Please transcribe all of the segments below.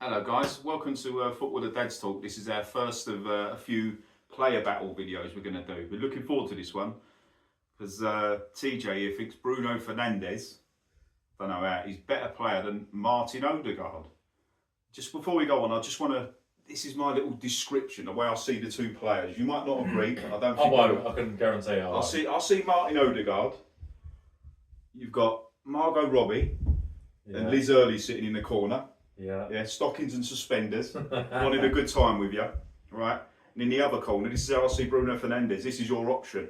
Hello guys, welcome to Football the Dads Talk. This is our first of a few player battle videos we're going to do. We're looking forward to this one because TJ here thinks Bruno Fernandes, don't know how, he's a better player than Martin Odegaard. Just before we go on, I just want to, this is my little description, the way I see the two players. You might not agree, but I don't think I can guarantee it. I see Martin Odegaard. You've got Margot Robbie and Liz Early sitting in the corner. Yeah, stockings and suspenders, wanting a good time with you, right? And in the other corner, this is how I see Bruno Fernandes. This is your option.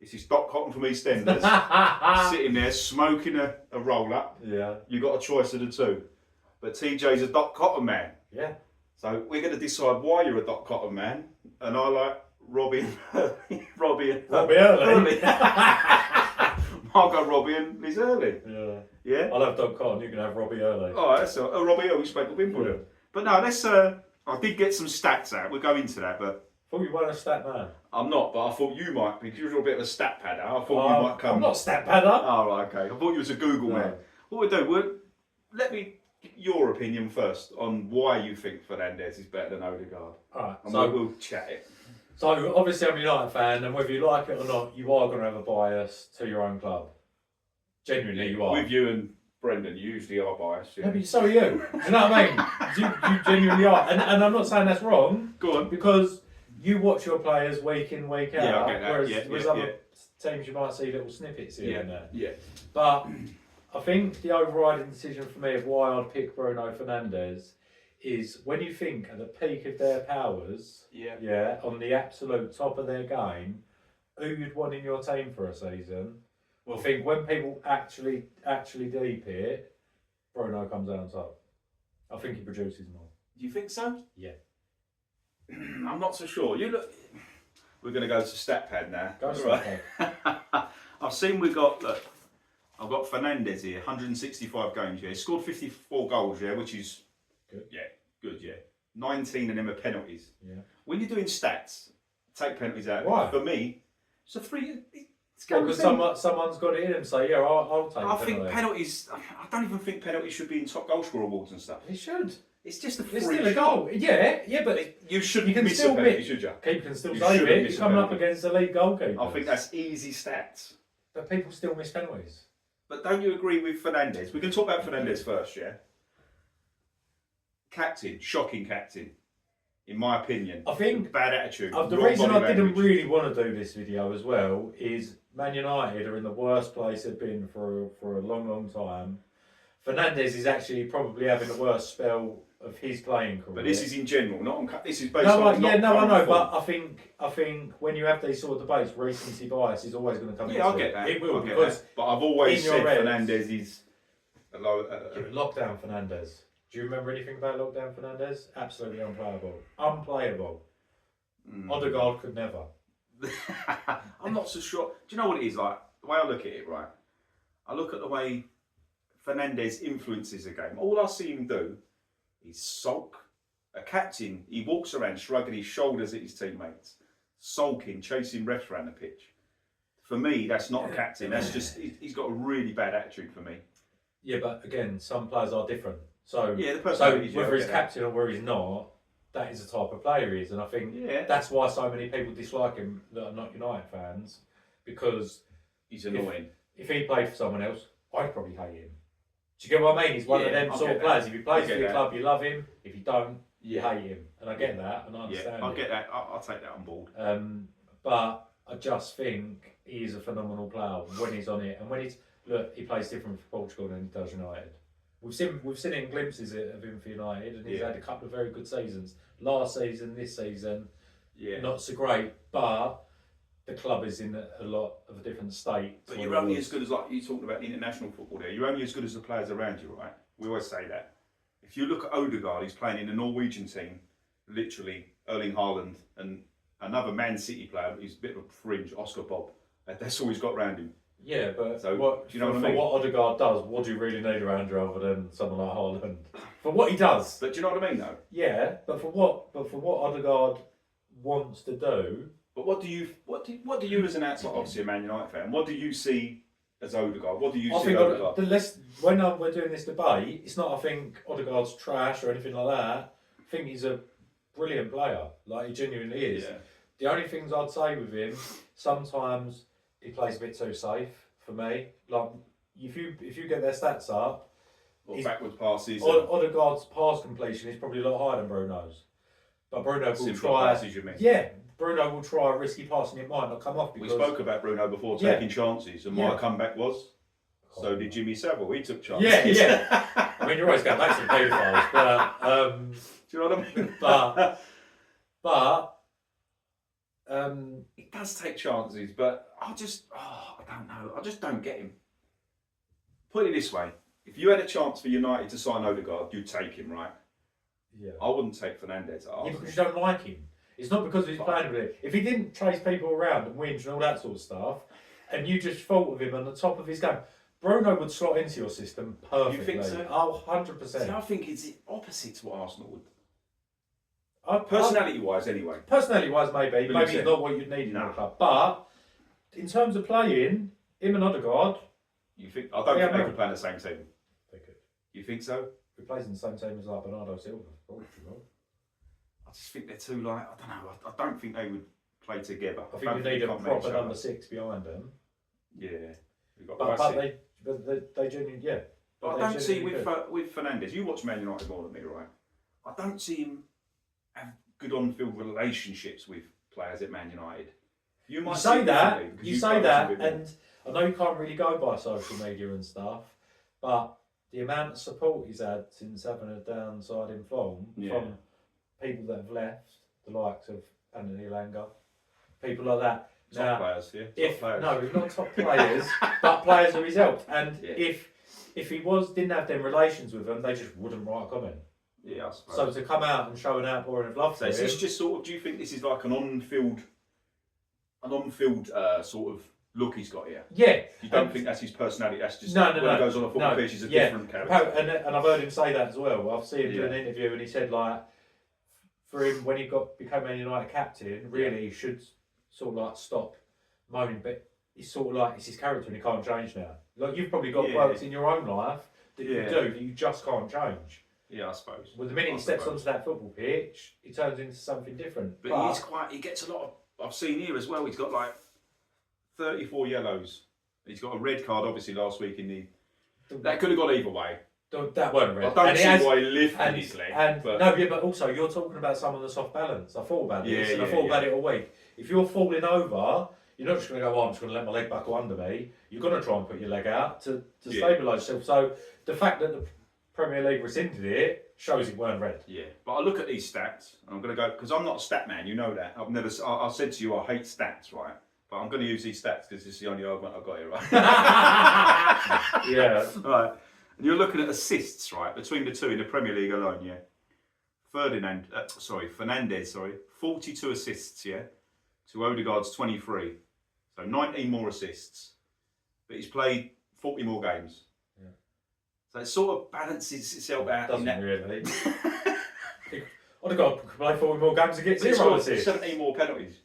This is Doc Cotton from EastEnders, sitting there smoking a roll-up. Yeah. You got a choice of the two. But TJ's a Doc Cotton man. Yeah. So we're going to decide why you're a Doc Cotton man, and I like Robbie Early. Margot Robbie and Liz Early. Yeah. Yeah. I'll have Doc Cotton. You can have Robbie Early. Oh, that's all. Robbie Early spoke to Wimbledon. But no, let's. I did get some stats out. We'll go into that, but. I thought you weren't a stat man. I'm not, but I thought you might be, because you're a bit of a stat padder. I thought you might come. I'm not a stat padder. Oh, right, okay. I thought you was a Google man. What we'll do, let me get your opinion first on why you think Fernandes is better than Odegaard. Alright, and so we'll chat it. So obviously I'm a United fan, and whether you like it or not, you are going to have a bias to your own club. Genuinely, you are. With you and Brendan, you usually are biased. Yeah. Maybe so are you. Do you know what I mean? You genuinely are. And I'm not saying that's wrong. Go on. Because you watch your players week in, week out. Yeah, I get that. Whereas other teams, you might see little snippets here and there. Yeah. But I think the overriding decision for me of why I'd pick Bruno Fernandes is when you think at the peak of their powers, on the absolute top of their game, who you'd want in your team for a season. I think when people actually deep it, Bruno comes out on top. I think he produces more. Do you think so? Yeah. I'm not so sure. You look. We're going to go to StatPad now. Go to StatPad. I've seen we've got. Look, I've got Fernandes here, 165 games. Yeah, he scored 54 goals. Yeah, which is good. Yeah, good. Yeah, 19 of them are penalties. Yeah. When you're doing stats, take penalties out. Why? For me, it's a free. Because someone's got it in and say, yeah, I'll take. I think penalties. I don't even think penalties should be in top goal scorer awards and stuff. It should. It's just a free. It's still a goal. Yeah, but you shouldn't miss a penalty, should you? Keeper can still save it. You're coming up against the league goalkeeper. I think that's easy stats. But people still miss penalties. But don't you agree with Fernandes? We can talk about Fernandes first, yeah? Captain, shocking captain, in my opinion. I think bad attitude. The reason I didn't really want to do this video as well is Man United are in the worst place they've been for a long time. Fernandes is actually probably having the worst spell of his playing career. But this is in general, not on. This is based on. I know, but I think when you have these sort of debates, recency bias is always going to come. Yeah, I get that. It will because. But I've always said Fernandes is a low. Lockdown Fernandes. Do you remember anything about Lockdown Fernandes? Absolutely unplayable. Odegaard could never. I'm not so sure. Do you know what it is like? The way I look at it, right? I look at the way Fernandes influences the game. All I see him do is sulk. A captain, he walks around shrugging his shoulders at his teammates, sulking, chasing refs around the pitch. For me, that's not a captain. That's just, he's got a really bad attitude for me. Yeah, but again, some players are different. So, the personality, whether he's captain or whether he's not, that is the type of player he is. And I think that's why so many people dislike him that are not United fans, because he's annoying. If he played for someone else, I'd probably hate him. Do you get what I mean? He's one of them sort of players. If he plays for your club, you love him. If you don't, you hate him. And I get that, and I understand I get that. I'll take that on board. But I just think he is a phenomenal player when he's on it. And when he plays different for Portugal than he does United. We've seen it in glimpses of him for United, and he's had a couple of very good seasons. Last season, this season, not so great, but the club is in a lot of a different state. But you're only as good as, like you talked about international football there, you're only as good as the players around you, right? We always say that. If you look at Odegaard, he's playing in the Norwegian team, literally, Erling Haaland, and another Man City player who's a bit of a fringe, Oscar Bob. That's all he's got around him. Yeah, but so, do you know what I mean? For what Odegaard does, what do you really need around you other than someone like Haaland? For what he does. But do you know what I mean, though? Yeah, but for what Odegaard wants to do. But what do you as an outside, obviously a Man United fan, what do you see as Odegaard? What do you I see think Odegaard? when we're doing this debate, it's not I think Odegaard's trash or anything like that. I think he's a brilliant player. Like, he genuinely is. Yeah. The only things I'd say with him, sometimes he plays a bit too safe for me. Like, if you get their stats up, Or backwards passes. Odegaard's pass completion is probably a lot higher than Bruno's. But Bruno will try. Passes, you mean? Yeah, Bruno will try a risky pass and it might not come off because We spoke about Bruno before taking chances, and my comeback was. So did Jimmy Savile. He took chances. Yeah. I mean, you're always going back to the pedophiles, but do you know what I mean? but he does take chances, but I don't know. I just don't get him. Put it this way: if you had a chance for United to sign Odegaard, you'd take him, right? Yeah. I wouldn't take Fernandes. Yeah, because you don't like him. It's not because he's playing with it. If he didn't chase people around and whinge and all that sort of stuff, and you just thought of him on the top of his game, Bruno would slot into your system perfectly. You think so? Oh, 100%. See, I think it's the opposite to what Arsenal would. Personality-wise, anyway. Personality-wise, maybe. But Maybe he's not what you'd need in a club. But in terms of playing, him and Odegaard... You think? I don't think they could play in the same team. They could. You think so? He plays in the same team as like Bernardo Silva. I just think they're too like, I don't know, I don't think they would play together. I think you need a proper number 6 behind them. Yeah. But they genuinely, yeah. But I don't see with Fernandes, you watch Man United more than me, right? I don't see him have good on-field relationships with players at Man United. You say that, and I know you can't really go by social media and stuff, but the amount of support he's had since having a downside in form from people that have left, the likes of Anthony Langer, people like that. Top players, yeah. No, not top players, but players who he's helped. And if he didn't have them relations with them, they just wouldn't write a comment. Yeah, I suppose. So to come out and show an outpouring of love for him... Is this just sort of, do you think this is like an on-field sort of look he's got here? Yeah. You don't think that's his personality? That's just when he goes on a football pitch, he's a different character. And I've heard him say that as well. I've seen him do an interview and he said, like, for him, when he became Man United captain, really he should sort of like stop moaning, but it's sort of like it's his character and he can't change now. Like, you've probably got quirks in your own life that you do that you just can't change. Yeah, I suppose. Well, the minute he steps onto that football pitch, he turns into something different. But he gets a lot of, I've seen here as well, he's got like 34 yellows. He's got a red card, obviously, last week that could have gone either way. That weren't red. I don't see why he lifted his leg. But also, you're talking about someone that's off balance. I thought about this, and I thought about it all week. If you're falling over, you're not just going to go, I'm just going to let my leg buckle under me. You're going to try and put your leg out to stabilise yourself. So the fact that the Premier League rescinded it shows it weren't red. Yeah, but I look at these stats, and I'm going to go, because I'm not a stat man, you know that. I said to you, I hate stats, right? But I'm going to use these stats because it's the only argument I've got here, right? Yeah. Right. And you're looking at assists, right, between the two in the Premier League alone, yeah? Fernandes, 42 assists, yeah? To Odegaard's 23. So 19 more assists. But he's played 40 more games. Yeah. So it sort of balances itself out. Doesn't really. Odegaard could play 40 more games and get 0 assists. 17 more penalties.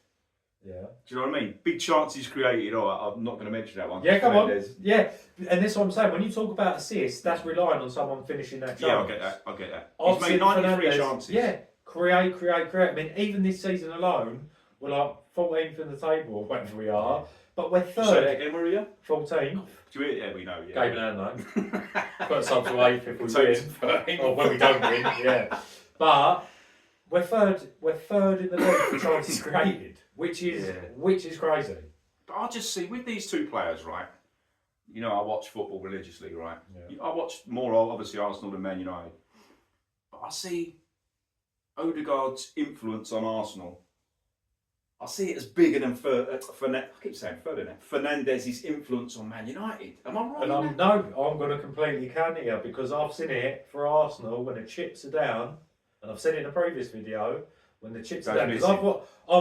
Yeah. Do you know what I mean? Big chances created. I'm not going to mention that one. Yeah, come on. Yeah, and that's what I'm saying. When you talk about assists, that's relying on someone finishing that chance. Yeah, I get that. He's made 93 chances. Yeah, create. I mean, even this season alone, we're like 14th in the table, or whatever we are. But we're third. Say that again, where are you? 14th. Do you, yeah, we know. Yeah. Game in hand, though. Put us up to 8th if we win. Or when we don't win, yeah. But we're third in the league for chances created. Which is crazy. But I just see with these two players, right? You know, I watch football religiously, right? Yeah. I watch more obviously Arsenal than Man United. But I see Odegaard's influence on Arsenal. I see it as bigger than Fernandes' influence on Man United. Am I wrong? And I'm going to completely counter you because I've seen it for Arsenal when the chips are down, and I've said it in a previous video. When the chips are down, because I've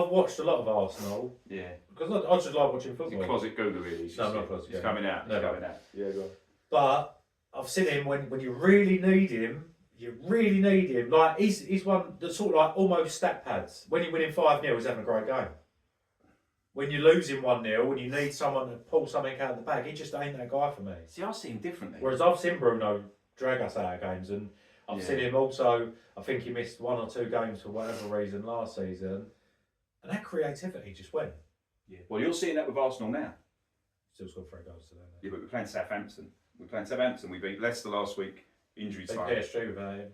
watched a lot of Arsenal. Yeah. Because I just like watching football. He's a closet Google, really. No, not closet. He's coming out. No. He's coming out. Yeah, go on. But I've seen him when you really need him. You really need him. Like he's one that's sort of like almost stat pads. When you're winning 5-0, he's having a great game. when you're losing 1-0, when you need someone to pull something out of the bag, he just ain't that guy for me. See, I see him differently. Whereas I've seen Bruno drag us out of games, and I've seen him also. I think he missed 1 or 2 games for whatever reason last season, and that creativity just went. Yeah. Well, you're seeing that with Arsenal now. Still scored 3 goals today. Yeah, but we're playing Southampton. We beat Leicester last week. Injury time. PSG without him.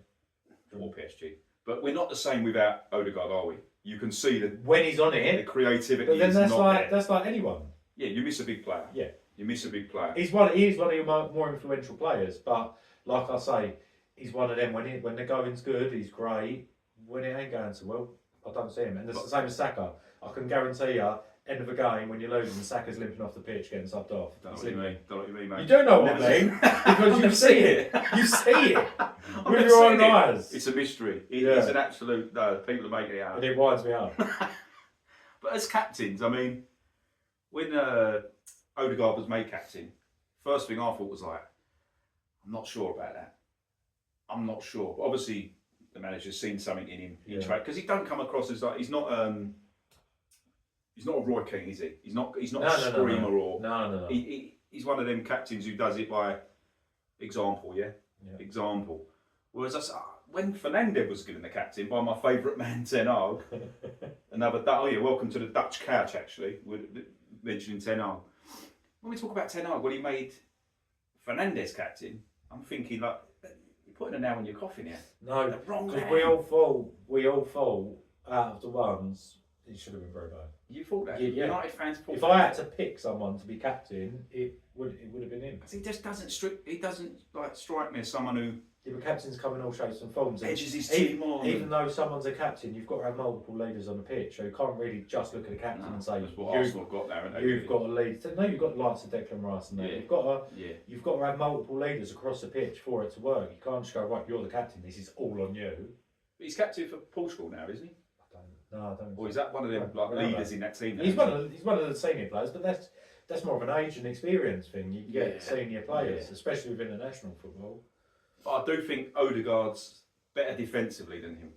Or PSG. But we're not the same without Odegaard, are we? You can see that when he's on it, the creativity but then is that's not like there. that's like anyone. Yeah, you miss a big player. Yeah, you miss a big player. He is one of your more influential players, but like I say, he's one of them. When the going's good, he's great. When it ain't going so well, I don't see him. And it's the same as Saka. I can guarantee you, end of a game when you're losing, Saka's limping off the pitch, getting subbed off. Don't know what you mean, mate. You do know what I mean because you see it. You see it with your own eyes. It's a mystery. It's an absolute. No, people are making it out. And it winds me up. But as captains, I mean, when Odegaard was made captain, first thing I thought was like, I'm not sure about that. I'm not sure. But obviously, the manager's seen something in him in trade because he don't come across as like he's not a Roy Keane, is he? He's not a screamer or no. He's one of them captains who does it by example, example. Whereas when Fernandes was given the captain by my favourite man Ten Hag, welcome to the Dutch couch. Actually, we're mentioning Ten Hag. When we talk about Ten Hag, when he made Fernandes captain, I'm thinking like you're putting a nail in your coffin here. No, the wrong because man. we all fall out of the ones. He should have been very bad. You thought that? Yeah. United fans thought if that. I had to pick someone to be captain, it would have been him. Because he just doesn't strike me as someone who. Yeah, but captains come in all shapes and forms. Edges his team on. Even though someone's a captain, you've got to have multiple leaders on the pitch. So you can't really just look at the captain and say, that's what Arsenal have got there, haven't they? You've got a lead. No, you've got the likes of Declan Rice and that. Yeah. You've got to have multiple leaders across the pitch for it to work. You can't just go, right, you're the captain, this is all on you. But he's captain for Portugal now, isn't he? I don't. Or is that one of them leaders in that team? He's one of the senior players, but that's more of an age and experience thing. You get senior players, especially within international football. But I do think Odegaard's better defensively than him.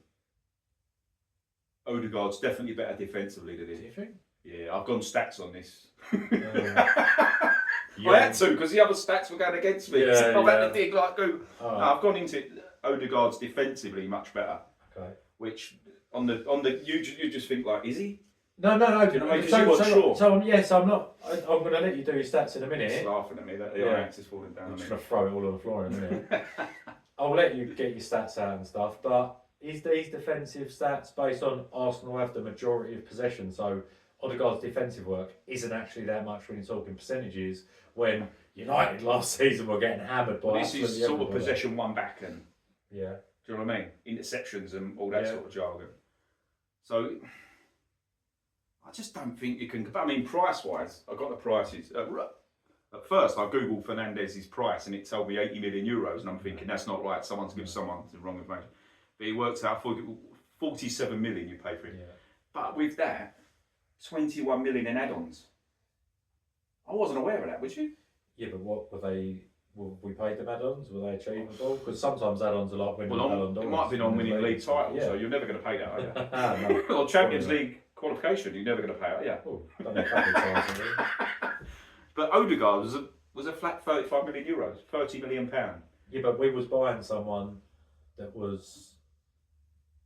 Odegaard's definitely better defensively than him. Do you think? Yeah, I've gone stats on this. I had to because the other stats were going against me. So I've had to dig like go. No, I've gone into Odegaard's defensively much better. Okay. Which on the you just think like, is he? No. Do you know what I mean? Because you weren't sure. So I'm not. I'm going to let you do your stats in a minute. He's laughing at me. That the axe is falling down. I'm just going to throw it all on the floor in a minute. I'll let you get your stats out and stuff, but is these defensive stats based on Arsenal have the majority of possession? So Odegaard's defensive work isn't actually that much when you're talking percentages. When United last season were getting hammered by. This is sort of possession one back and. Yeah. Do you know what I mean? Interceptions and all that sort of jargon. So I just don't think you can. I mean, price-wise, I got the prices. At first, I googled Fernandes' price and it told me 80 million euros, and I'm thinking that's not right. Someone's given someone the wrong information. But it works out 47 million you pay for it. Yeah. But with that, 21 million in add-ons. I wasn't aware of that, would you? Yeah, but what were they? We paid them add-ons. Were they achievable? Because sometimes add-ons are like winning Ballon d'Or. It might have been on winning league title, so you're never going to pay that, are you? Or Champions League qualification, you're never going to pay it, yeah. Oh, done a couple of times, But Odegaard was a flat 35 million euros, 30 million pound. Yeah, but we was buying someone that was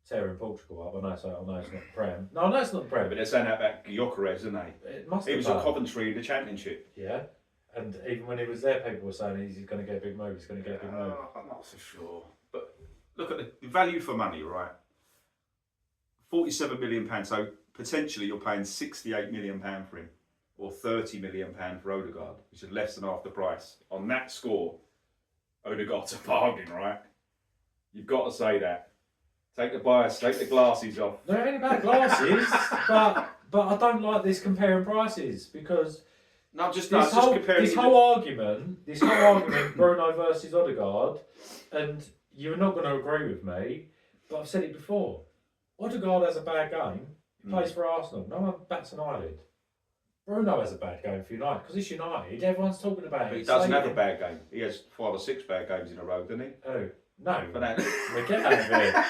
tearing Portugal up. I know it's not the Prem. No, it's not the Prem. But they're saying that about Gyökeres, isn't they? It must. He was at Coventry in the Championship. Yeah. And even when he was there, people were saying he's going to get a big move. I'm not so sure. But look at the value for money, right? £47 million. So potentially you're paying £68 million for him, or £30 million for Odegaard, which is less than half the price. On that score, Odegaard's a bargain, right? You've got to say that. Take the bias, take the glasses off. No, it ain't about glasses, but I don't like this comparing prices because. This whole argument, Bruno versus Odegaard, and you're not going to agree with me, but I've said it before. Odegaard has a bad game. He plays for Arsenal. No one bats an eyelid. Bruno has a bad game for United because it's United. Everyone's talking about it. But he doesn't have a bad game. He has 5 or 6 bad games in a row, doesn't he? Oh. No, Fernandes. Get out of here.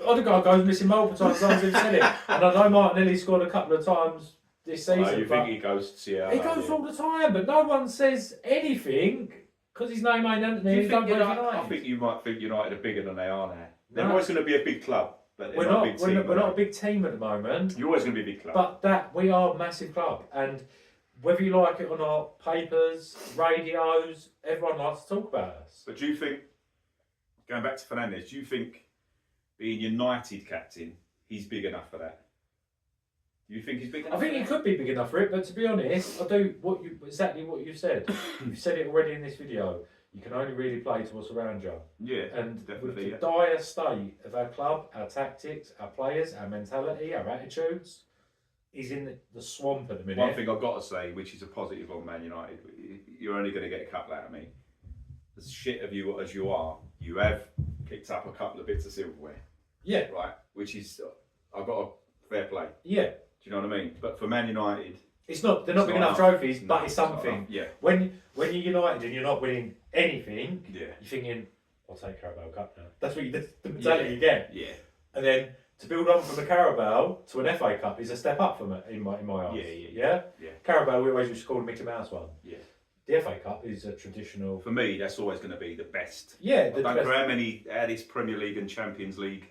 Odegaard goes missing multiple times. Someone's even said it. And I know Martinelli scored a couple of times this season. Oh, you think he goes to see He goes all the time, but no one says anything because his name ain't Anthony. I think you might think United are bigger than they are now. They're always going to be a big club, but we're not. We're not a big team at the moment. You're always going to be a big club. But that we are a massive club, and whether you like it or not, papers, radios, everyone likes to talk about us. But do you think, going back to Fernandes, do you think being United captain, he's big enough for that? Do you think he's big enough? I think he could be big enough for it, but to be honest, I do exactly what you said. You've said it already in this video. You can only really play to what's around you. Yeah, and definitely. With the dire state of our club, our tactics, our players, our mentality, our attitudes, he's in the swamp at the minute. One thing I've got to say, which is a positive on Man United, you're only going to get a couple out of me. As shit of you as you are, you have picked up a couple of bits of silverware. Yeah. Right? Which is, I've got a fair play. Yeah. Do you know what I mean? But for Man United... they're not big enough trophies, but it's something. Yeah. When you're United and you're not winning anything, yeah, you're thinking, I'll take Carabao Cup now. That's the mentality you get. Yeah. And then to build on from the Carabao to an FA Cup is a step up from it in my eyes. Yeah. Carabao, we always used to call the Mickey Mouse one. Yeah. The FA Cup is a traditional. For me, that's always going to be the best. Yeah. I don't care how many this Premier League and Champions League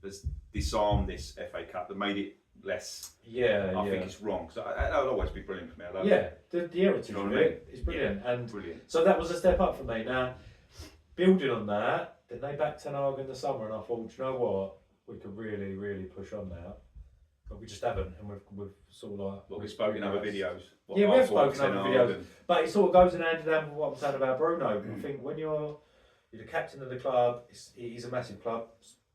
has disarmed this FA Cup that made it less. I think it's wrong. So that'll always be brilliant for me. I love it. The heritage of it is brilliant, and brilliant. So that was a step up for me. Now, building on that, then they backed Ten Hag in the summer, and I thought, you know what, we could really, really push on now, but we just haven't, and we've sort of like. Well, we've spoken in other videos. We have spoken in other videos, but it sort of goes in hand in hand with what I'm saying about Bruno. I think when you're the captain of the club, he's a massive club.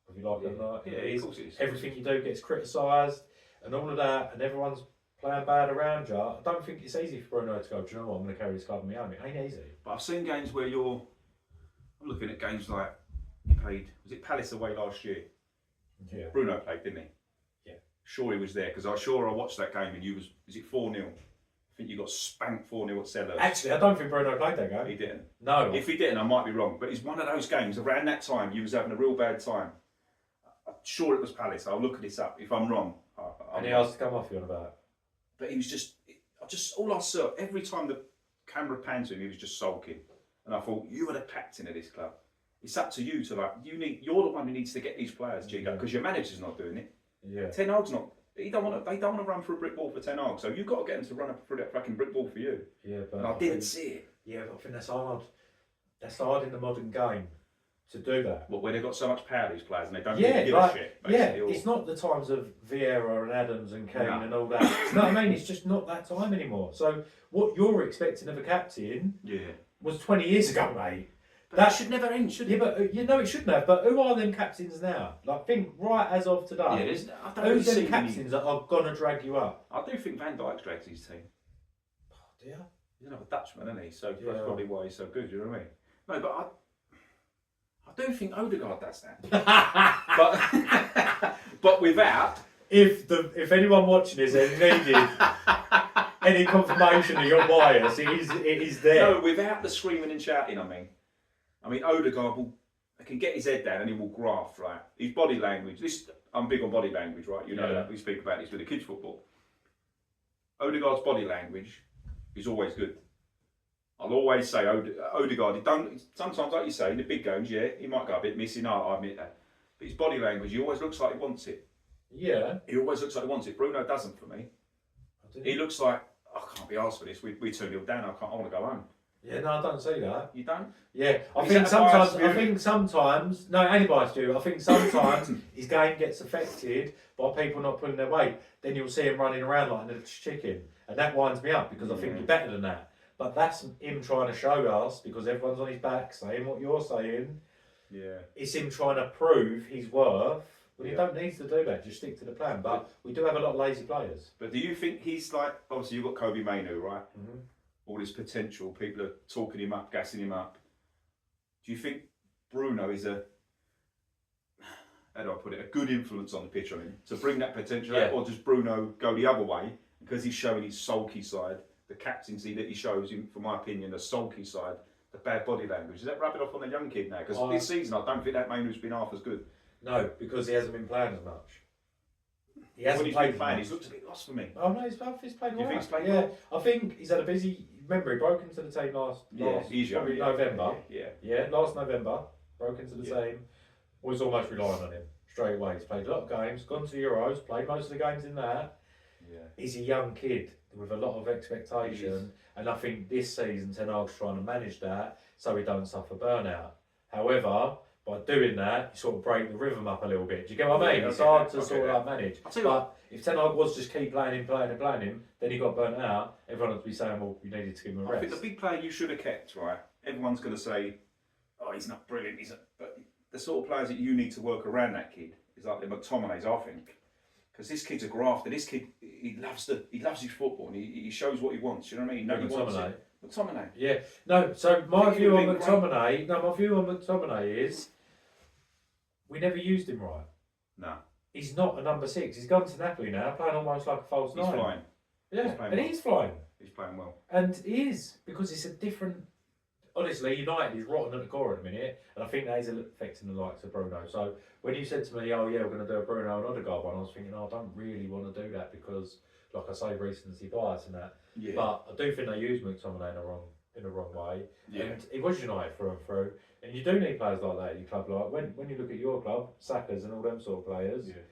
If you like it or not, of course it is. Everything you do gets criticised. And all of that, and everyone's playing bad around you. I don't think it's easy for Bruno to go, do you know what, I'm going to carry this club on my own. It ain't easy. But I've seen games where I'm looking at games like, you played, was it Palace away last year? Yeah. Bruno played, didn't he? Yeah. Sure he was there, because I watched that game and is it 4-0? I think you got spanked 4-0 at Sellers. Actually, I don't think Bruno played that game. He didn't? No. If he didn't, I might be wrong. But it's one of those games, around that time, you was having a real bad time. I'm sure it was Palace. I'll look this up. If I'm wrong, and he asked to come off you on about. But he was just all I saw, every time the camera panned to him, he was just sulking. And I thought, you are the captain of this club. It's up to you to you're the one who needs to get these players, Gigo, because your manager's not doing it. Yeah. Ten Hag's not. They don't want to run for a brick wall for Ten Hag. So you've got to get them to run up for that fucking brick wall for you. Yeah, but and I didn't see it. Yeah, but I think that's hard. That's hard in the modern game to do that. Well, where they've got so much power, these players, and they don't really give a shit. It's not the times of Vieira and Adams and Kane and all that. You know what I mean? It's just not that time anymore. So what you're expecting of a captain was 20 years ago, mate. But that should never end, should it? Yeah, but it shouldn't have. But who are them captains now? Like, think right as of today. Who's them captains that are gonna drag you up? I do think Van Dijk's dragged his team. Oh dear. He's another Dutchman, isn't he? So that's probably why he's so good. You know what I mean? No, but I do think Odegaard does that. but without. If anyone watching this and needed any confirmation of your bias, it is there. No, without the screaming and shouting. I mean, Odegaard can get his head down and he will graft, right? His body language. I'm big on body language, right? You know that we speak about this with the kids' football. Odegaard's body language is always good. I'll always say Odegaard. Sometimes, like you say, in the big games, he might go a bit missing. I admit that. But his body language, he always looks like he wants it. Yeah. He always looks like he wants it. Bruno doesn't for me. He looks like, I can't be arsed for this. We're 2-0 down. I want to go home. Yeah, no, I don't see that. You don't? Yeah, I think sometimes. No, anybody's do. I think sometimes his game gets affected by people not pulling their weight. Then you'll see him running around like a little chicken, and that winds me up because I think you're better than that. But that's him trying to show us, because everyone's on his back saying what you're saying. Yeah. It's him trying to prove his worth. Well, you don't need to do that. Just stick to the plan. But we do have a lot of lazy players. But do you think he's like, obviously you've got Kobe Mainu, right? Mm-hmm. All his potential, people are talking him up, gassing him up. Do you think Bruno is how do I put it, a good influence on the pitch on him to bring that potential out? Or does Bruno go the other way because he's showing his sulky side, the captaincy that he shows him, for my opinion, the sulky side, the bad body language? Is that rubbing off on the young kid now? Because this season I don't think that Mainu's been half as good. No, because he hasn't been playing as much. He hasn't when he's played been playing, much. he's looked a bit lost for me. Oh no, he's played Do you well. think he's played yeah, well? I think he's had a busy. Remember, he broke into the team last he's young, probably November. Yeah. Last November, broke into the team. Was almost relying on him straight away. He's played a lot of games, gone to the Euros, played most of the games in that. Yeah. He's a young kid with a lot of expectation, and I think this season Ten Hag's trying to manage that so he don't suffer burnout. However, by doing that, you sort of break the rhythm up a little bit. Do you get what I mean? It's hard to sort of like manage. But if Ten Hag was just keep playing him, then he got burnt out. Everyone would be saying, well, you needed to give him a rest. I think the big player you should have kept, right? Everyone's going to say, oh, he's not brilliant. But the sort of players that you need to work around that kid is like the McTominays, I think. Because this kid's a grafter. This kid, he loves his football and he shows what he wants. You know what I mean? McTominay. Yeah. No. So my view on McTominay is we never used him right. No. He's not a number 6. He's gone to Napoli now, playing almost like a false 9. He's flying. Yeah, he's flying. He's playing well. And he is, because it's a different. Honestly, United is rotten at the core at the minute, and I think that is affecting the likes of Bruno. So when you said to me, "Oh yeah, we're going to do a Bruno and Odegaard one," I was thinking, "Oh, I don't really want to do that because, like I say, recency bias and that." Yeah. But I do think they use McTominay in the wrong way. Yeah. And he was United through and through. And you do need players like that at your club. Like when you look at your club, Saka's and all them sort of players. Yeah.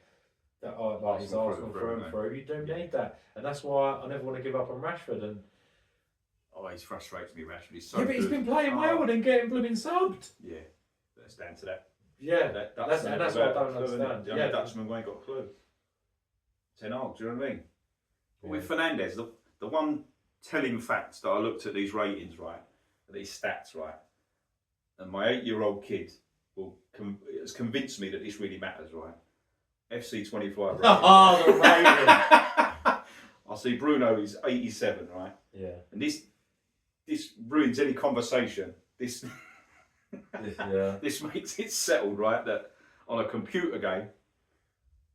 That are like his Arsenal through and through. You do need that, and that's why I never want to give up on Rashford. And he's frustrates me, Rashford. He's so but good. he's been playing well and then getting blooming subbed. Yeah, that's down to that. Yeah, that's what I don't understand. The Dutchman ain't got a clue. Ten Hag, do you know what I mean? But with Fernandes, the one telling fact that I looked at these ratings, right, these stats, right, and my 8-year-old kid has convinced me that this really matters, right? FC 25. Oh, the rating. I see Bruno is 87, right? Yeah. And this ruins any conversation. This makes it settled, right? That on a computer game,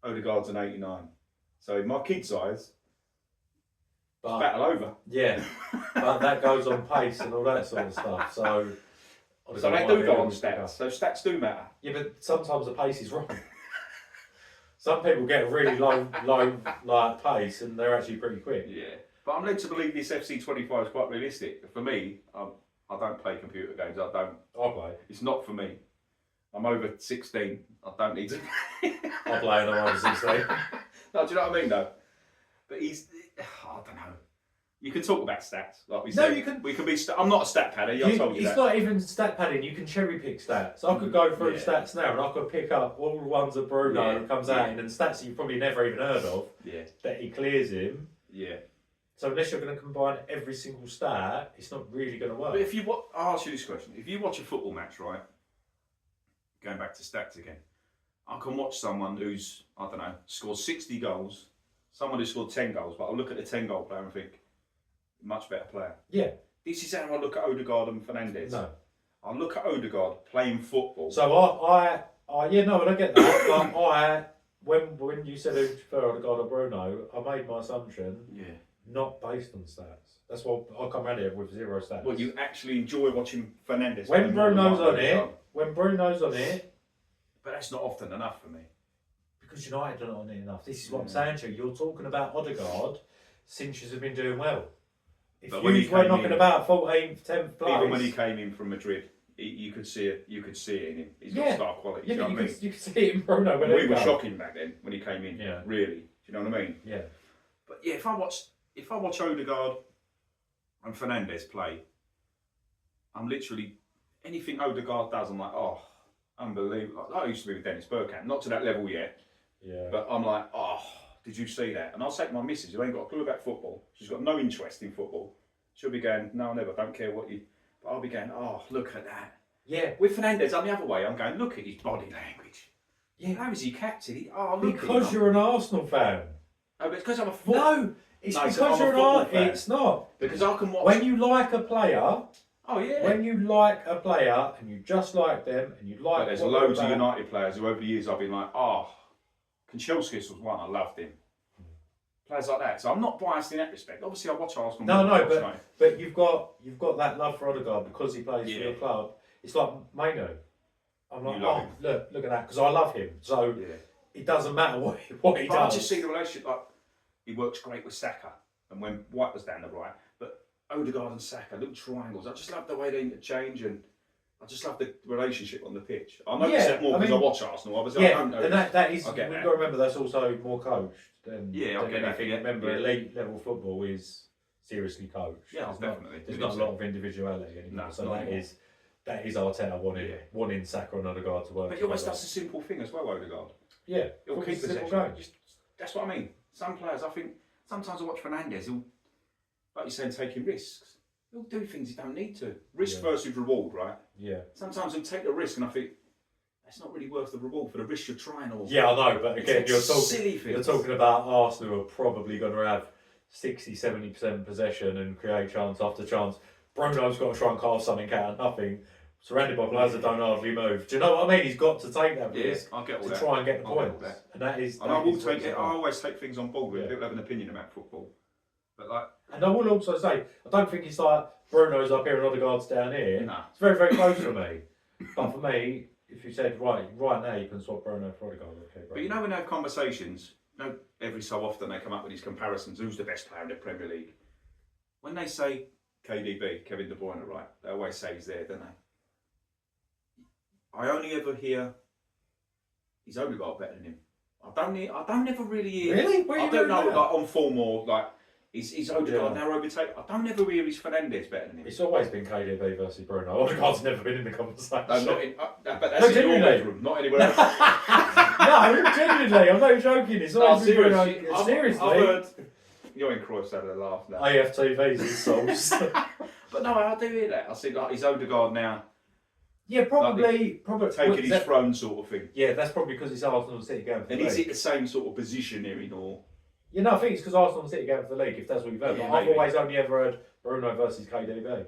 Odegaard's an 89. So in my kid's eyes, it's battle over. Yeah. But that goes on pace and all that sort of stuff. So they do go on stats. So stats do matter. Yeah, but sometimes the pace is wrong. Some people get a really low like pace and they're actually pretty quick. Yeah. But I'm led to believe this FC 25 is quite realistic. For me, I don't play computer games. I play. It's not for me. I'm over 16. I don't need to. I play and I'm over 16. No, do you know what I mean though? But I don't know. You can talk about stats, like we said. No, you can. We can be. I'm not a stat padder. I told you that. It's not even stat padding. You can cherry pick stats. I could go through stats now, and I could pick up all the ones that Bruno comes out in, and stats that you've probably never even heard of. Yeah. That he clears him. Yeah. So unless you're going to combine every single stat, it's not really going to work. But I'll ask you this question: if you watch a football match, right? Going back to stats again, I can watch someone who's scored 60 goals, someone who scored 10 goals, but I'll look at the 10-goal player and think, much better player. Yeah. This is how I look at Odegaard and Fernandes. No. I look at Odegaard playing football. So I get that. But when you said who prefer Odegaard or Bruno, I made my assumption. Yeah. Not based on stats. That's why I come around here with 0 stats. Well, you actually enjoy watching Fernandes. When Bruno's on it. But that's not often enough for me. Because United are not on it enough. This is what I'm saying to you. You're talking about Odegaard since you've been doing well. If you were knocking about 14th, 10th place. Even when he came in from Madrid, you could see it. You could see it in him. He's got star quality. Yeah, you know what I mean? You could see it in Bruno. We were shocking back then when he came in. Yeah. Really. Do you know what I mean? Yeah. But yeah, if I watch Odegaard and Fernandes play, I'm literally anything Odegaard does, I'm like, oh, unbelievable. Like I used to be with Dennis Bergkamp, not to that level yet. Yeah. But I'm like, oh, did you see that? And I'll say to my missus, who ain't got a clue about football, she's got no interest in football. She'll be going, no, I never, don't care what you. But I'll be going, oh, look at that. Yeah. With Fernandes, I'm the other way. I'm going, look at his body language. Yeah. How is he captain? Because you're an Arsenal fan. Oh, but it's because I'm a football. No, it's because you're an Arsenal fan. It's not. Because I can watch. When you like a player. Oh yeah. When you like a player and you just like them and you like. But there's loads of United players who over the years I've been like, oh, Kanchelskis was one, I loved him. Players like that. So I'm not biased in that respect. Obviously, I watch Arsenal. But you've got that love for Odegaard because he plays for your club. It's like Manutd. I'm like, look at that, because I love him. So it doesn't matter what he But I does. just see the relationship, like, he works great with Saka, and when White was down the right, but Odegaard and Saka, little triangles, I just love the way they interchange, and I just love the relationship on the pitch. I notice that more because I watch Arsenal, obviously. Yeah, I don't know. and that is, I get we've that. got to remember that's also more coached than Yeah, I get that. anything. Remember, elite level football is seriously coached. Yeah, definitely. There's not a lot of individuality anymore. No, so not that is Arteta wanting Saka and Odegaard to work. But he always does a simple thing as well, Odegaard. Yeah, He'll keep possession. That's what I mean. Some players, I think, sometimes I watch Fernandes, he'll, like you're saying, taking risks. He'll do things he don't need to. Risk versus reward, right? Yeah. Sometimes he'll take the risk and I think, that's not really worth the reward for the risk you're trying. Or yeah, I know, but again, silly you're talking about Arsenal who are probably going to have 60-70% possession and create chance after chance. Bruno's got to try and carve something out of nothing, surrounded by players that don't hardly move. Do you know what I mean? He's got to take that risk to try and get the points. And that is. And I will take it. I always take things on board when people have an opinion about football. But like, and I will also say, I don't think it's like Bruno's up here and Odegaard's down here. Nah. It's very, very close for me. But for me, if you said right now you can swap Bruno for Odegaard, okay. But you know when they have conversations, you know, every so often they come up with these comparisons. Who's the best player in the Premier League? When they say KDB, Kevin De Bruyne, right? They always say he's there, don't they? I only ever hear he's Odegaard better than him. I don't ever really hear. Really? I don't know, like on form or like. Is Odegaard now overtake? I don't ever hear he's Fernandes better than him. It's always been KDB versus Bruno. Odegaard's never been in the conversation. No, not in, but that's in your bedroom, not anywhere else. No, genuinely, I'm not joking. It's always been Bruno. Seriously. I've heard, you're in Cruyff's had a laugh now. AFTV's his sauce. But no, I do hear that. I see like he's Odegaard now. Yeah, probably taking his throne sort of thing. Yeah, that's probably because it's Arsenal and City going for the league. And is it the same sort of positioning or? Yeah, no, I think it's because Arsenal and City going for the league, if that's what you've heard. Yeah, but I've always only ever heard Bruno versus KDB.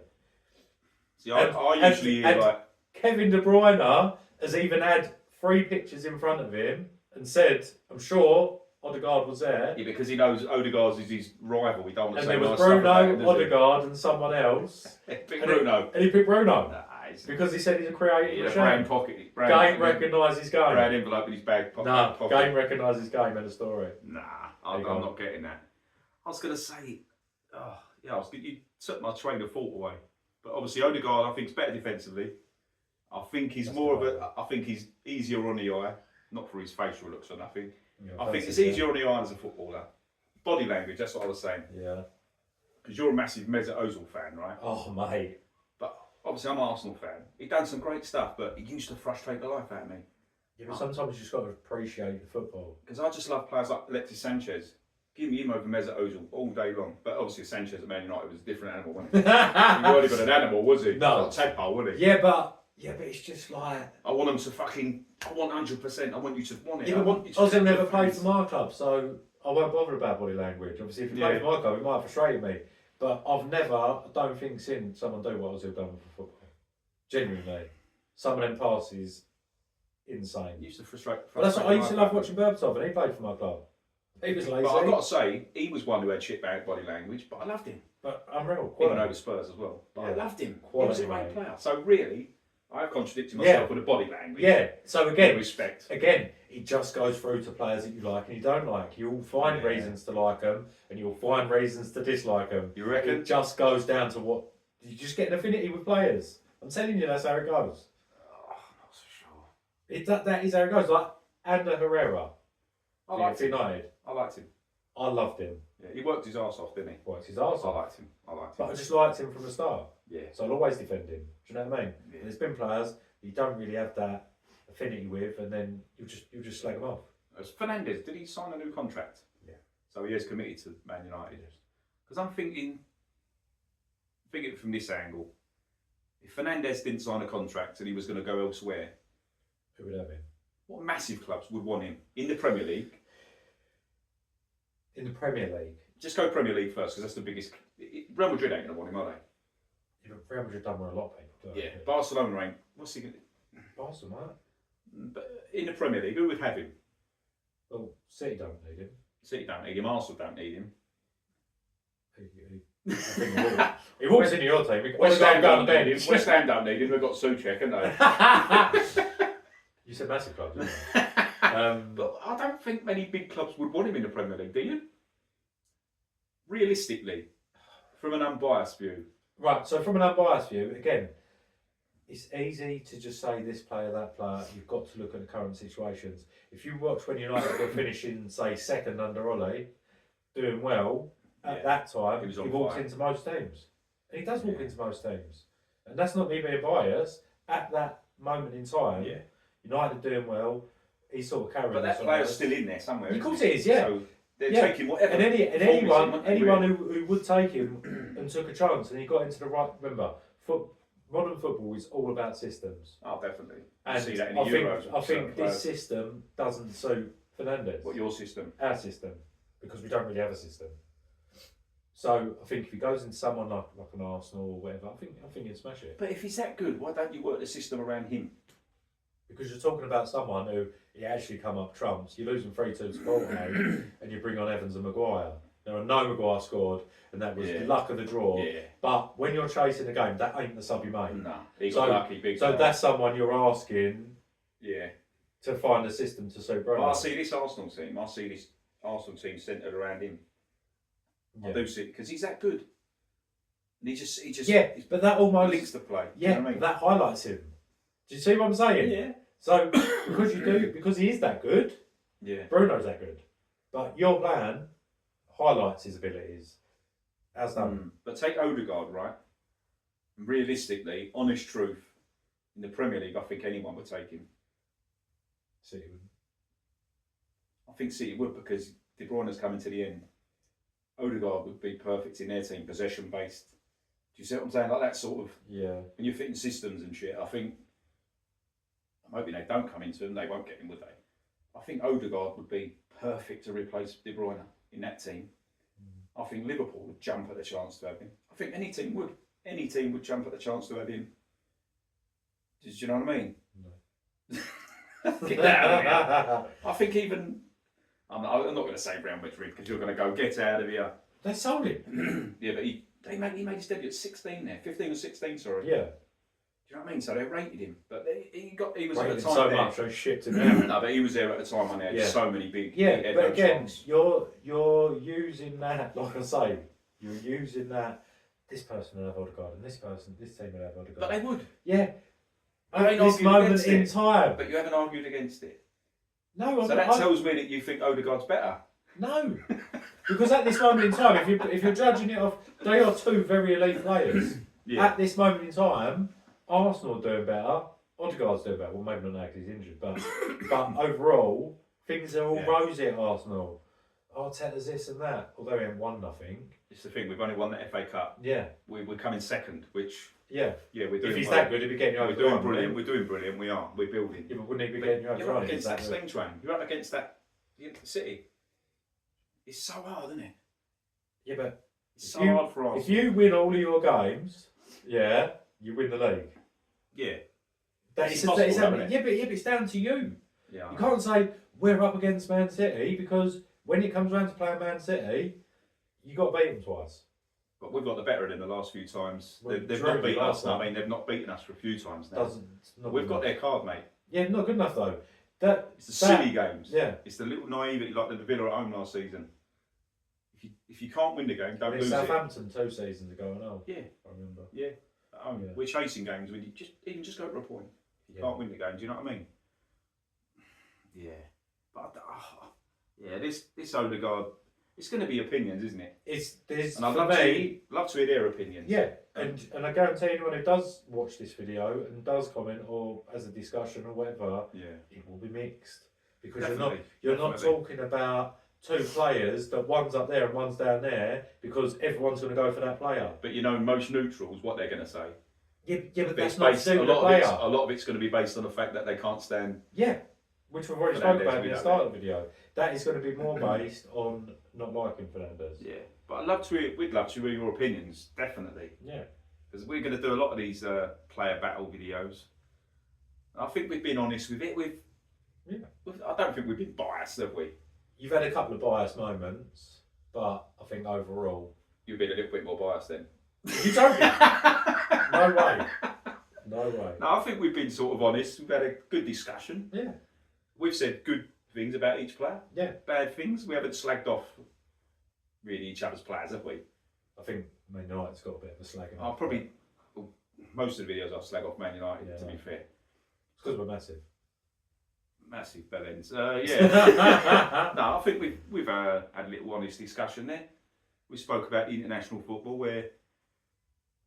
See, I usually hear like... Kevin De Bruyne has even had 3 pictures in front of him and said, I'm sure Odegaard was there. Yeah, because he knows Odegaard is his rival. We don't want to and say there was nice Bruno, Odegaard and someone else. Pick Bruno. And he picked Bruno. Nah, because he said he's a creative machine. Brown pocket. Game recognises game. Brown envelope in his bag pocket. No, game recognises game in the story. Nah, I'm not getting that. I was going to say, you took my train of thought away. But obviously Odegaard, I think, is better defensively. I think he's I think he's easier on the eye. Not for his facial looks or nothing. Yeah, I think it's easier on the eye as a footballer. Body language, that's what I was saying. Yeah. Because you're a massive Mesut Ozil fan, right? Oh, mate. But obviously I'm an Arsenal fan. He done some great stuff, but he used to frustrate the life out of me. Yeah, but sometimes you just got to appreciate the football. Because I just love players like Alexis Sanchez. Give me him over Mesut Ozil all day long. But obviously Sanchez at Man United was a different animal, wasn't he? He wasn't even an animal, was he? No. Like Tadpole, wasn't he? Yeah, but it's just like... I want him to I want 100%. I want you to want it. Yeah, Ozil never played for my club, so I won't bother about body language. Obviously, if he played for my club, it might frustrate me. But I don't think seen someone do what Ozil done for football. Genuinely. Some of them passes, insane. He used to frustrate but that's what I used to love watching Berbatov, and he played for my club. He was lazy. But I've got to say, he was one who had shit bad body language, but I loved him. But unreal. Even over Spurs as well. But I loved him. Quality, he was a great player. So really, I've contradicted myself with the body language. Yeah. So again, respect. Again, it just goes through to players that you like and you don't like. You'll find reasons to like them, and you'll find reasons to dislike them. You reckon? It just goes down to what you just get an affinity with players. I'm telling you, that's how it goes. Oh, I'm not so sure. That is how it goes. Like Ander Herrera. I liked him. United. I liked him. I loved him. Yeah, he worked his arse off, didn't he? Worked his arse off. I liked him. But I just liked him from the start. Yeah. So I'll always defend him. Do you know what I mean? Yeah. There's been players you don't really have that affinity with, and then you just slag them off. As Fernandes, did he sign a new contract? Yeah. So he is committed to Man United. Because I'm thinking from this angle, if Fernandes didn't sign a contract and he was going to go elsewhere, who would have him? What massive clubs would want him in the Premier League? In the Premier League. Just go Premier League first, because that's the biggest. Real Madrid ain't going to want him, are they? Yeah, but Real Madrid done where a lot of people do. Yeah. Barcelona ain't. What's he going to? Barcelona. But in the Premier League, who would have him? Well, City don't need him. City don't need him. Arsenal don't need him. He walks into your team. West Ham don't need him. West Ham don't need him. They've got Souček, haven't they? You said massive club, didn't you? But I don't think many big clubs would want him in the Premier League, do you? Realistically, from an unbiased view. Right, so from an unbiased view, again, it's easy to just say this player, that player. You've got to look at the current situations. If you watch when United were finishing, say, second under Ollie, doing well, at that time, he walks into most teams. And he does walk into most teams. And that's not me being biased. At that moment in time, United doing well, he's sort of carrying. But that player's still in there somewhere. Of course it is, yeah. So they're taking whatever. And anyone who would take him and took a chance and he got into the right. Remember, modern football is all about systems. Oh, definitely. And see that in the Euros. I think this system doesn't suit Fernandes. What, your system? Our system, because we don't really have a system. So I think if he goes into someone like an Arsenal or whatever, I think he'd smash it. But if he's that good, why don't you work the system around him? Because you're talking about someone who he actually come up trumps. You're losing 3-2 to Bolton, and you bring on Evans and Maguire. There are no Maguire scored, and that was luck of the draw. Yeah. But when you're chasing the game, that ain't the sub you made. No, he got lucky big time. So that's someone you're asking to find a system to suit Bruno. Well, I see this Arsenal team. I see this Arsenal team centred around him. I do see it, because he's that good. And he just but that almost links the play. Yeah, you know what I mean? that highlights him. Do you see what I'm saying? Yeah. So because he is that good, Bruno's that good. But your plan highlights his abilities. As done. But take Odegaard, right? Realistically, honest truth, in the Premier League, I think anyone would take him. City would. I think City would, because De Bruyne's coming to the end. Odegaard would be perfect in their team, possession based. Do you see what I'm saying? Like that sort of. Yeah. When you're fitting systems and shit, I think. I'm hoping they don't come into them. They won't get him, would they? I think Odegaard would be perfect to replace De Bruyne in that team. I think Liverpool would jump at the chance to have him. I think any team would. Any team would jump at the chance to have him. Do you know what I mean? No. Get that out of here. I think even. I'm not going to say Real Madrid, because you're going to go get out of here. They sold him. Yeah, but he made his debut at 16 there, 15 or 16, sorry. Yeah. Do you know what I mean? So they rated him, but he was rated at the time so there. much they shipped him out. No, but he was there at the time when they had so many big. Big but again, you're using that, like I say, you're using that. This person will have Odegaard, and this team will have Odegaard. But they would. Yeah. At this moment in time. But you haven't argued against it. No, so that tells me that you think Odegaard's better. No, because at this moment in time, if you're judging it off, they are two very elite players. At this moment in time, Arsenal are doing better. Odegaard's doing better. Well, maybe not now because he's injured, but overall, things are all rosy at Arsenal. Arteta's this and that, although he hasn't won nothing. It's the thing, we've only won the FA Cup. Yeah. We're coming second, which... Yeah. Yeah, we're doing if he's that good, he'd be getting you over the line. We're doing brilliant, we are. We're building. Yeah, but wouldn't he be getting you over the line? You're up against that sling train. You're up against that City. It's so hard, isn't it? Yeah, but... It's so hard for us. If you win all of your games, you win the league. Yeah. But it's down to you. Yeah. You can't say, we're up against Man City, because when it comes around to playing Man City, you got to beat them twice. But we've got the better of them the last few times. Well, they've not beaten us. I mean, they've not beaten us for a few times now. We've got their card, mate. Yeah, not good enough though. It's the silly games. Yeah. It's the little naivety, like the Villa at home last season. If you can't win the game, don't lose Southampton 2 seasons ago, I know. Yeah. I remember. Yeah. At home. Yeah. We're chasing games when you just go for a point. You can't win the game. Do you know what I mean? Yeah. But this Odegaard. It's going to be opinions, isn't it? And I'd love to hear their opinions. Yeah, and I guarantee anyone who does watch this video and does comment or has a discussion or whatever, it will be mixed, because you're not talking about two players that one's up there and one's down there, because everyone's going to go for that player. But you know, most neutrals, what they're going to say. Yeah, but that's not suiting the player. A lot of it's going to be based on the fact that they can't stand. Yeah, which we've already spoken about in the start of the video. That is going to be more based on not liking Fernandes. Yeah, but we'd love to hear your opinions, definitely. Yeah. Because we're going to do a lot of these player battle videos. I think we've been honest with it. I don't think we've been biased, have we? You've had a couple of biased moments, but I think overall... You've been a little bit more biased then. You don't. No way. No way. No, I think we've been sort of honest. We've had a good discussion. Yeah. We've said good things about each player. Yeah. Bad things. We haven't slagged off really each other's players, have we? I think Man United's got a bit of a slagging. I'll probably most of the videos I'll slag off Man United. To be fair, it's because we're massive. Massive bellends. Yeah. No, I think we've had a little honest discussion there. We spoke about international football where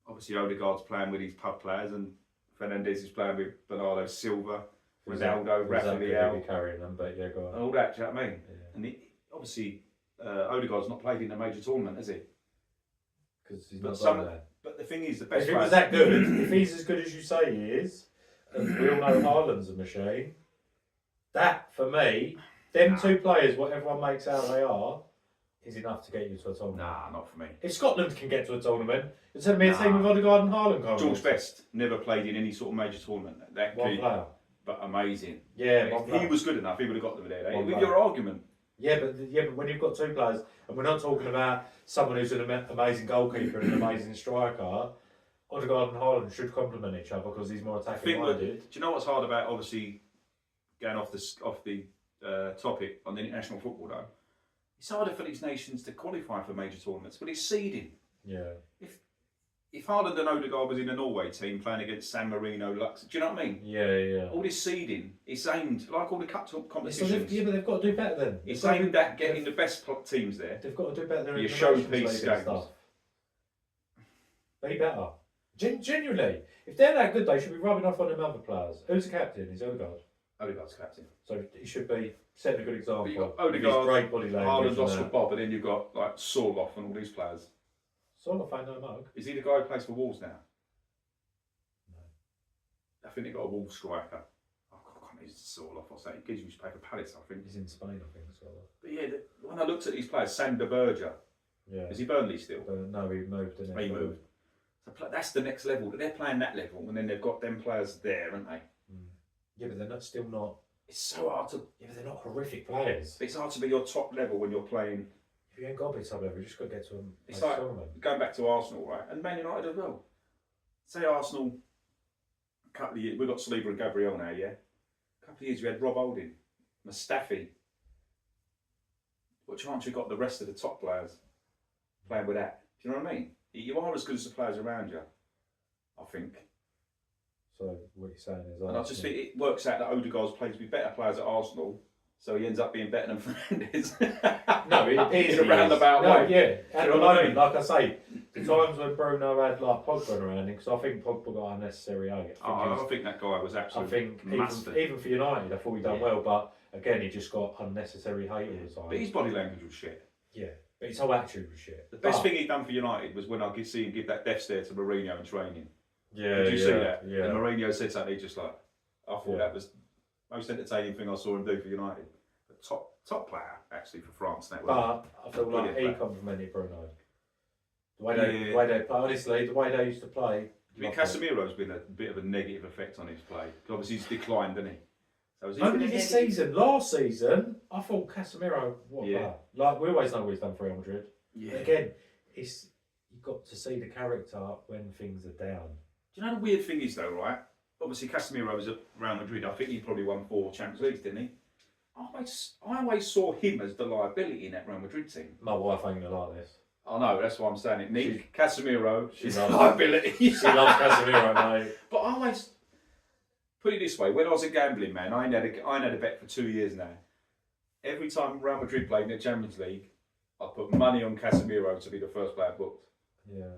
obviously Odegaard's playing with his pub players and Fernandes is playing with Bernardo Silva, Ronaldo, Rafael. Carrying them, but yeah, go on. And all that, do you know what I mean? Yeah. And obviously Odegaard's not played in a major tournament, has he? Because he's not done that. But the thing is, the best if he was that good, if he's as good as you say he is, and we all know Haaland's a machine, that, for me, them two players, what everyone makes out they are, is enough to get you to a tournament. Nah, not for me. If Scotland can get to a tournament, you're telling me a team with Odegaard and Haaland can't. George Best never played in any sort of major tournament. That one key, player. but amazing. Yeah, if he was good enough, he would have got them there. With player. your argument. Yeah, but when you've got two players, and we're not talking about someone who's an amazing goalkeeper and an amazing striker, Odegaard and Haaland should complement each other because he's more attacking minded. Do you know what's hard about obviously going off the topic on the international football though? It's harder for these nations to qualify for major tournaments, but it's seeding. Yeah. If Haaland and Odegaard was in a Norway team playing against San Marino, Lux, do you know what I mean? Yeah. All this seeding, it's aimed, like all the cup competitions. But they've got to do better then. It's aimed at getting the best teams there. They've got to do better than your showpiece games. Stuff. Be better. Genuinely. If they're that good, they should be rubbing off on them other players. Who's the captain? Is Odegaard. Odegaard's captain. So he should be setting a good example. But you've got Odegaard, great body language. Haaland, Oscar Bob, and then you've got like Sorloth and all these players. Sorloth ain't no mug. Is he the guy who plays for Wolves now? No. I think they got a Wolves striker. Oh, I can't remember Sorloth or something. He used to play for Palace, I think. He's in Spain, I think, Sorloth. But yeah, when I looked at these players, Sander Berger. Yeah. Is he Burnley still? No, he moved, didn't he? He moved. So that's the next level. They're playing that level, and then they've got them players there, haven't they? Yeah, but they're still not. It's so hard to. Yeah, but they're not horrific players. It's hard to be your top level when you're playing. If you ain't got to be top level, you just got to get to them. It's like going back to Arsenal, right? And Man United as well. Say Arsenal, a couple of years, we've got Saliba and Gabriel now, yeah? A couple of years we had Rob Holding, Mustafi. What chance you got the rest of the top players playing with that? Do you know what I mean? You are as good as the players around you, I think. So what you're saying is, and I just think it works out that Odegaard's plays with better players at Arsenal, so he ends up being better than Fernandes. No, it is in a roundabout way. Yeah. At the moment, like I say, the times when Bruno had like Pogba around him, because I think Pogba got unnecessary hate. I think that guy was absolutely. I think even for United, I thought he done well, but again, he just got unnecessary hate all the time. But his body language was shit. Yeah. But his whole attitude was shit. The best thing he done for United was when I could see him give that death stare to Mourinho in training. Yeah, did you see that? Yeah. And Mourinho said something, he just like, I thought that was the most entertaining thing I saw him do for United. But top player, actually, for France now. But I feel like he complimented Bruno. The way they play, honestly, the way they used to play. I mean, Casemiro's been a bit of a negative effect on his play. Obviously, he's declined, hasn't he? So only this season. Last season, I thought Casemiro, what a player. Like, we always know what he's done for Real Madrid. Yeah. But again, you've got to see the character when things are down. Do you know the weird thing is, though, right? Obviously, Casemiro was at Real Madrid. I think he probably won 4 Champions Leagues, didn't he? I always saw him as the liability in that Real Madrid team. My wife ain't gonna like this. I know, that's why I'm saying it. Nick, Casemiro, she's a liability. She loves Casemiro, mate. But I always put it this way: when I was a gambling man, I ain't had a bet for 2 years now. Every time Real Madrid played in the Champions League, I put money on Casemiro to be the first player booked,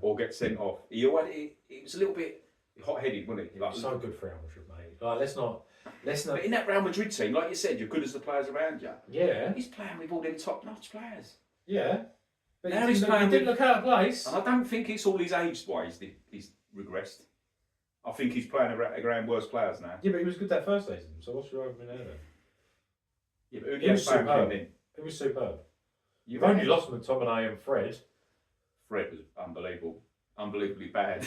or get sent off. He was a little bit hot-headed, wasn't he? Like, so good for Real Madrid, mate. Like, let's not. But in that Real Madrid team, like you said, you're good as the players around you. Yeah. He's playing with all them top-notch players. Yeah. But now he didn't look out of place. And I don't think it's all his age-wise he's regressed. I think he's playing around worse players now. Yeah, but he was good that first season, so what's your argument there then? Yeah, but he was superb. It was superb. You've only lost McTominay and Fred. Fred was unbelievable. Unbelievably bad.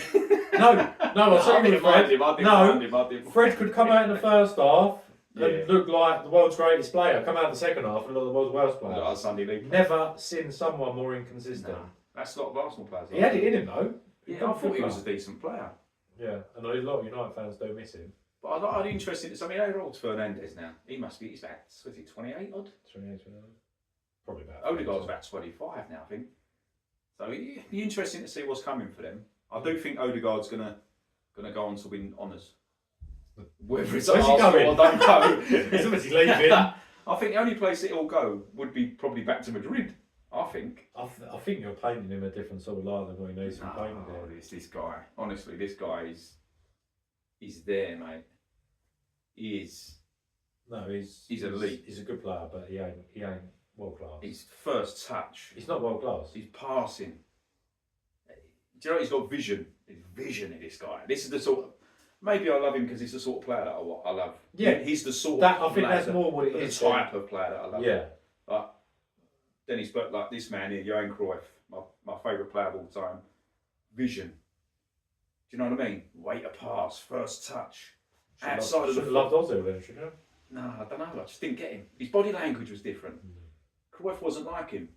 No, I said Fred. Fred could come out in the first half and look like the world's greatest player. Come out in the second half and look like the world's worst player. Like Sunday League. Never seen someone more inconsistent. No, that's a lot of Arsenal players. He had it in him though. Yeah, I thought he was a decent player. Yeah, and a lot of United fans do miss him. But I'd be interested in something. How old's Fernandes now? He must be, he's about, was he 28 odd? 28, probably about. Odegaard's about 25 now, I think. So it'd be interesting to see what's coming for them. I do think Odegaard's gonna go on to win honours. Whether it's Where's he Arsenal, going? I don't know. He's obviously leaving. I think the only place it'll go would be probably back to Madrid. I think. I think you're painting him a different sort of light than what he needs to be painted there. This guy. Honestly, this guy is there, mate. He is. No, he's elite. He's a good player, but he ain't world class. His first touch. He's not world class. He's passing. Do you know what? He's got vision? There's vision in this guy. This is the sort of. Maybe I love him because he's the sort of player that I love. Yeah, he's the sort that. of I think player that's more what it is. The type of player that I love. Yeah. But then he's got like this man here, Johan Cruyff, my favourite player of all time. Vision. Do you know what I mean? Way to pass, first touch. Outside of the. Should have loved Ozil then, should you? No, I don't know. I just didn't get him. His body language was different. Cruyff wasn't like him.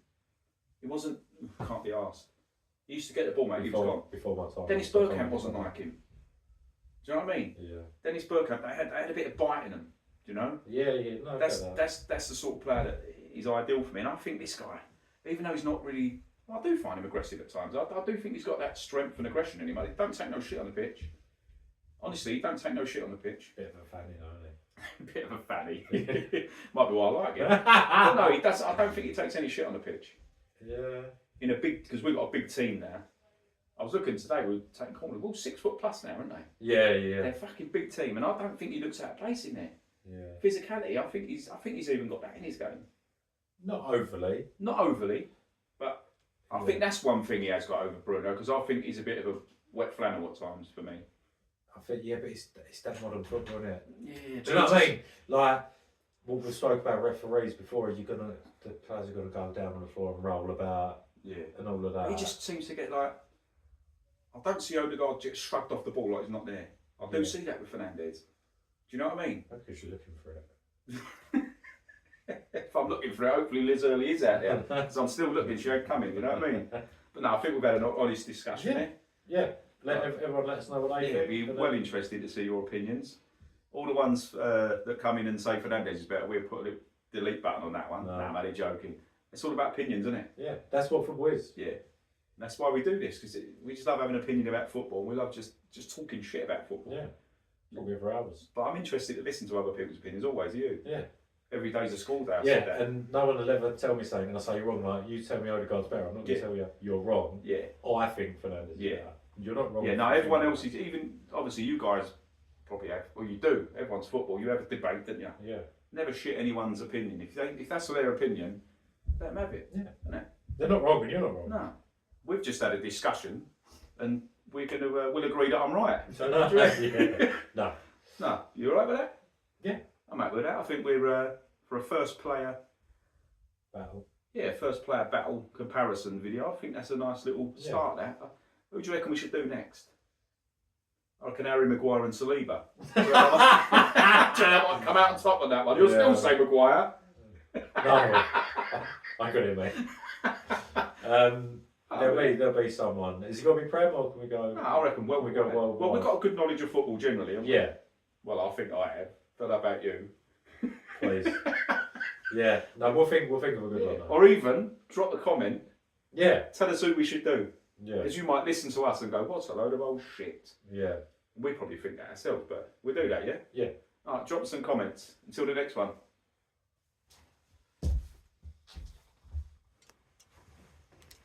He wasn't. Can't be asked. He used to get the ball, mate. He was gone. Before my time. Dennis Bergkamp wasn't like him. Do you know what I mean? Yeah. Dennis Bergkamp, they had a bit of bite in them. Do you know? Yeah. No, that's the sort of player that is ideal for me. And I think this guy, even though he's not really, I do find him aggressive at times. I do think he's got that strength and aggression in him. He don't take no shit on the pitch. Honestly, he don't take no shit on the pitch. Bit of a fanny, isn't he? Bit of a fanny. Might be why I like it. But no, he does. I don't think he takes any shit on the pitch. Yeah. In a big, because we've got a big team now. I was looking today, we're taking corners. We're all 6 foot plus now, aren't they? Yeah. They're a fucking big team, and I don't think he looks out of place in there. Yeah. Physicality, I think he's even got that in his game. Not overly, but I think that's one thing he has got over Bruno, because I think he's a bit of a wet flannel at times for me. I think, but it's that modern football, isn't it? Yeah. Do you know what I mean? Like what we spoke about referees before, the players are gonna go down on the floor and roll about, and all of that. He just seems to get like. I don't see Odegaard just shrugged off the ball like he's not there. I do see that with Fernandes. Do you know what I mean? Because you're looking for it. If I'm looking for it, hopefully Liz Early is out there. Because I'm still looking, she ain't coming, you know what I mean? But no, I think we've had an honest discussion there. Yeah, everyone let us know what they think. I'd be well interested to see your opinions. All the ones that come in and say Fernandes is better, we'll put a delete button on that one. No. Nah, mate, joking. It's all about opinions, isn't it? Yeah, that's what football is. Yeah. And that's why we do this, because we just love having an opinion about football. We love just talking shit about football. Yeah, probably for hours. But I'm interested to listen to other people's opinions, always, you. Yeah. Every day's a school day. Yeah, and no one will ever tell me something and I say you're wrong. Like, you tell me Odegaard's better, I'm not going to tell you you're wrong. Yeah. I think Fernandes is better. You're not wrong. Yeah, no, everyone else is, even, obviously you guys probably have, well you do, everyone's football, you have a debate, don't you? Yeah. Never shit anyone's opinion. If that's their opinion, let them have it. Yeah. No. They're not wrong and you're not wrong. No. We've just had a discussion and we're going to, we'll agree that I'm right. So, No. No. No, you alright with that? Yeah. I'm happy with that. I think we're, for a first player battle. Yeah, first player battle comparison video. I think that's a nice little start there. Who do you reckon we should do next? I reckon Harry Maguire and Saliba. Do you know what might come out on top of that one? You'll still say Maguire. No, I got it, mate. There'll be someone. Is it got to be Prem or can we go? No, I reckon. Well, we go worldwide. Well, we've got a good knowledge of football generally. Haven't we? Yeah. Well, I think I have. But how about you? Please. Yeah. No, we'll think of a good one. Or even drop a comment. Yeah. Tell us who we should do. Yeah. Because you might listen to us and go, "What's a load of old shit." Yeah. We probably think that ourselves, but we'll do that, yeah? Yeah. Alright, drop us some comments. Until the next one.